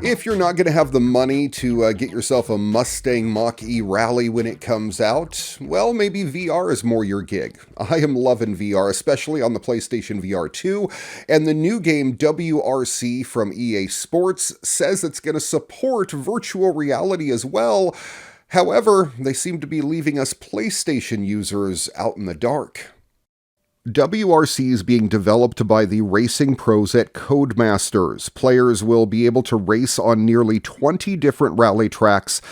If you're not going to have the money to get yourself a Mustang Mach-E Rally when it comes out, well, maybe VR is more your gig. I am loving VR, especially on the PlayStation VR 2, and the new game WRC from EA Sports says it's going to support virtual reality as well. However, they seem to be leaving us PlayStation users out in the dark. WRC is being developed by the racing pros at Codemasters. Players will be able to race on nearly 20 different rally tracks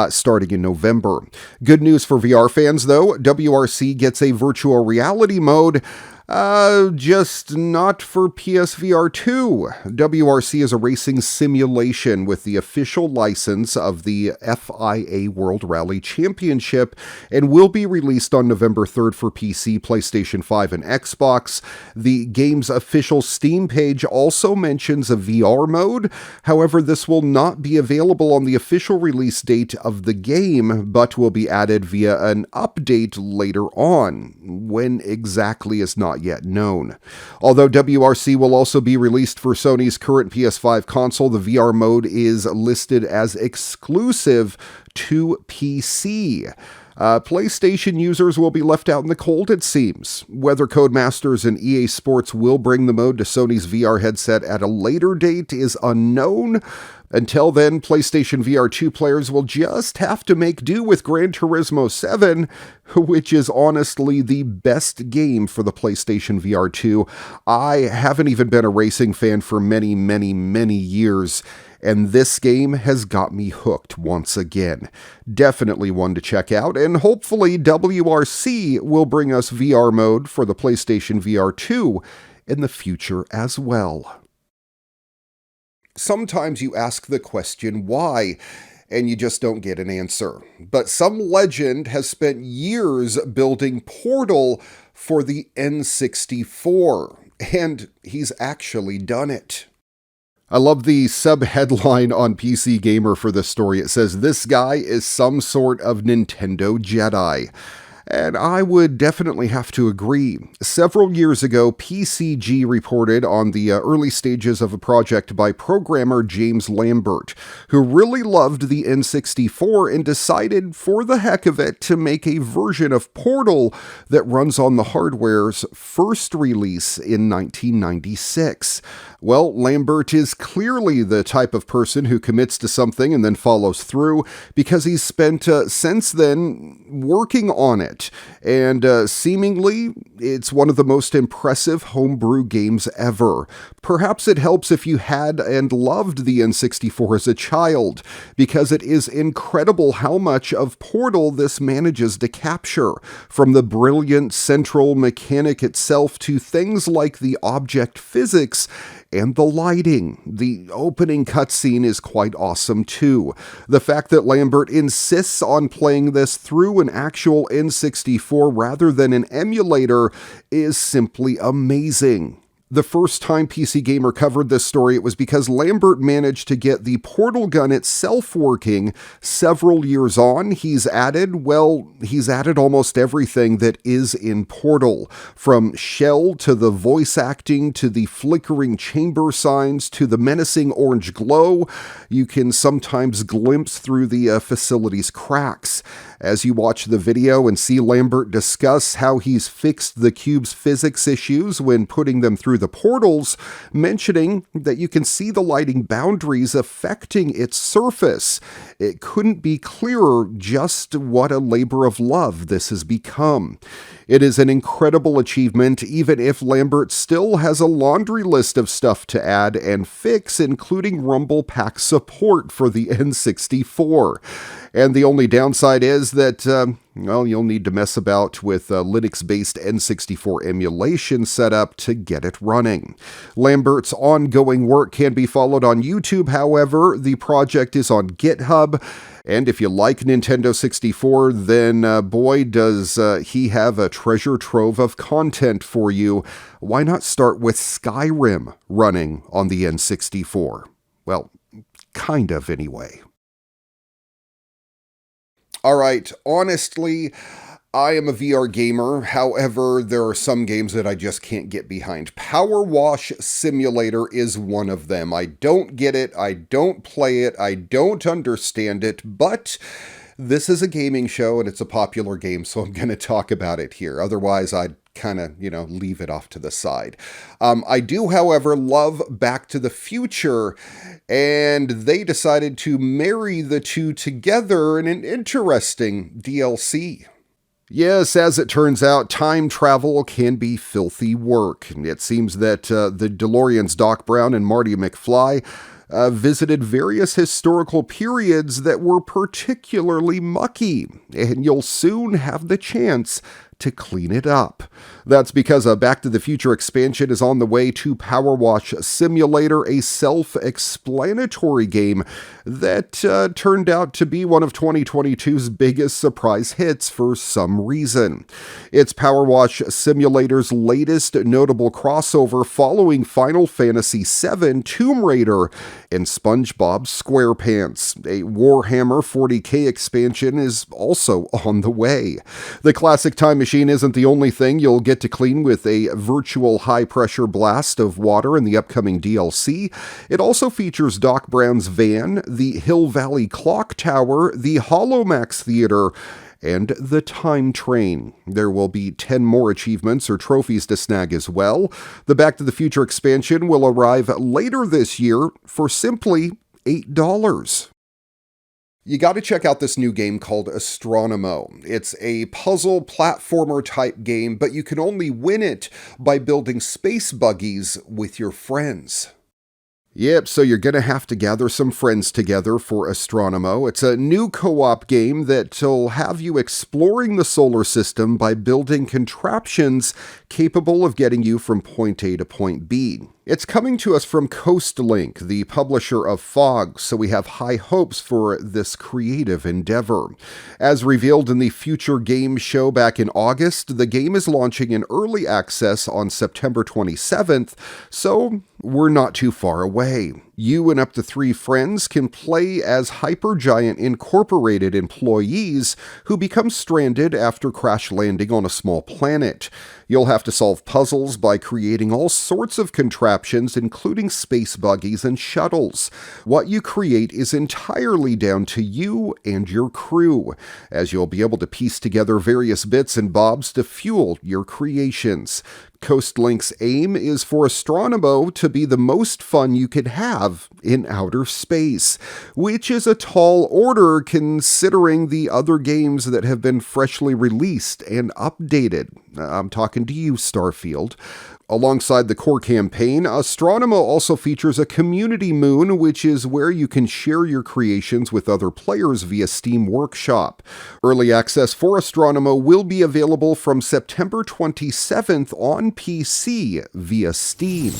starting in November. Good news for VR fans, though. WRC gets a virtual reality mode, just not for PSVR 2. WRC is a racing simulation with the official license of the FIA World Rally Championship and will be released on November 3rd for PC, PlayStation 5, and Xbox. The game's official Steam page also mentions a VR mode. However, this will not be available on the official release date of the game, but will be added via an update later on. When exactly is not yet known. Although WRC will also be released for Sony's current PS5 console, the VR mode is listed as exclusive to PC. PlayStation users will be left out in the cold, it seems. Whether Codemasters and EA Sports will bring the mode to Sony's VR headset at a later date is unknown. Until then, PlayStation VR 2 players will just have to make do with Gran Turismo 7, which is honestly the best game for the PlayStation VR 2. I haven't even been a racing fan for many, many, many years, and this game has got me hooked once again. Definitely one to check out, and hopefully WRC will bring us VR mode for the PlayStation VR 2 in the future as well. Sometimes you ask the question, why? And you just don't get an answer. But some legend has spent years building Portal for the N64, and he's actually done it. I love the sub-headline on PC Gamer for this story. It says, "This guy is some sort of Nintendo Jedi." And I would definitely have to agree. Several years ago, PCG reported on the early stages of a project by programmer James Lambert, who really loved the N64 and decided, for the heck of it, to make a version of Portal that runs on the hardware's first release in 1996. Well, Lambert is clearly the type of person who commits to something and then follows through, because he's spent since then working on it. And seemingly, it's one of the most impressive homebrew games ever. Perhaps it helps if you had and loved the N64 as a child, because it is incredible how much of Portal this manages to capture, from the brilliant central mechanic itself to things like the object physics and the lighting. The opening cutscene is quite awesome too. The fact that Lambert insists on playing this through an actual N64 rather than an emulator is simply amazing. The first time PC Gamer covered this story, it was because Lambert managed to get the portal gun itself working several years on. He's added almost everything that is in Portal, from shell to the voice acting to the flickering chamber signs to the menacing orange glow. You can sometimes glimpse through the facility's cracks. As you watch the video and see Lambert discuss how he's fixed the cube's physics issues when putting them through the portals, mentioning that you can see the lighting boundaries affecting its surface. It couldn't be clearer just what a labor of love this has become. It is an incredible achievement, even if Lambert still has a laundry list of stuff to add and fix, including Rumble Pack support for the N64. And the only downside is that, you'll need to mess about with Linux-based N64 emulation setup to get it running. Lambert's ongoing work can be followed on YouTube, however. The project is on GitHub. And if you like Nintendo 64, then boy, does he have a treasure trove of content for you. Why not start with Skyrim running on the N64? Well, kind of anyway. All right, honestly, I am a VR gamer. However, there are some games that I just can't get behind. Power Wash Simulator is one of them. I don't get it. I don't play it. I don't understand it. But this is a gaming show and it's a popular game, so I'm going to talk about it here. Otherwise, I'd kind of, leave it off to the side. I do, however, love Back to the Future, and they decided to marry the two together in an interesting DLC. Yes, as it turns out, time travel can be filthy work. It seems that the DeLorean's Doc Brown and Marty McFly visited various historical periods that were particularly mucky, and you'll soon have the chance to clean it up. That's because a Back to the Future expansion is on the way to Power Wash Simulator, a self-explanatory game that turned out to be one of 2022's biggest surprise hits for some reason. It's Power Wash Simulator's latest notable crossover following Final Fantasy VII, Tomb Raider, and SpongeBob SquarePants. A Warhammer 40k expansion is also on the way. The classic time machine isn't the only thing you'll get to clean with a virtual high-pressure blast of water in the upcoming DLC. It also features Doc Brown's van, the Hill Valley Clock Tower, the Holomax Theater, and the Time Train. There will be 10 more achievements or trophies to snag as well. The Back to the Future expansion will arrive later this year for simply $8. You got to check out this new game called Astronomo. It's a puzzle platformer type game, but you can only win it by building space buggies with your friends. Yep, so you're going to have to gather some friends together for Astronomo. It's a new co-op game that'll have you exploring the solar system by building contraptions capable of getting you from point A to point B. It's coming to us from Coastlink, the publisher of Fog, so we have high hopes for this creative endeavor. As revealed in the Future Games show back in August, the game is launching in early access on September 27th, so we're not too far away. You and up to 3 friends can play as Hypergiant Incorporated employees who become stranded after crash landing on a small planet. You'll have to solve puzzles by creating all sorts of contraptions, including space buggies and shuttles. What you create is entirely down to you and your crew, as you'll be able to piece together various bits and bobs to fuel your creations. Coastlink's aim is for Astronomo to be the most fun you could have in outer space, which is a tall order considering the other games that have been freshly released and updated. I'm talking to you, Starfield. Alongside the core campaign, Astronomo also features a community moon, which is where you can share your creations with other players via Steam Workshop. Early access for Astronomo will be available from September 27th on PC via Steam.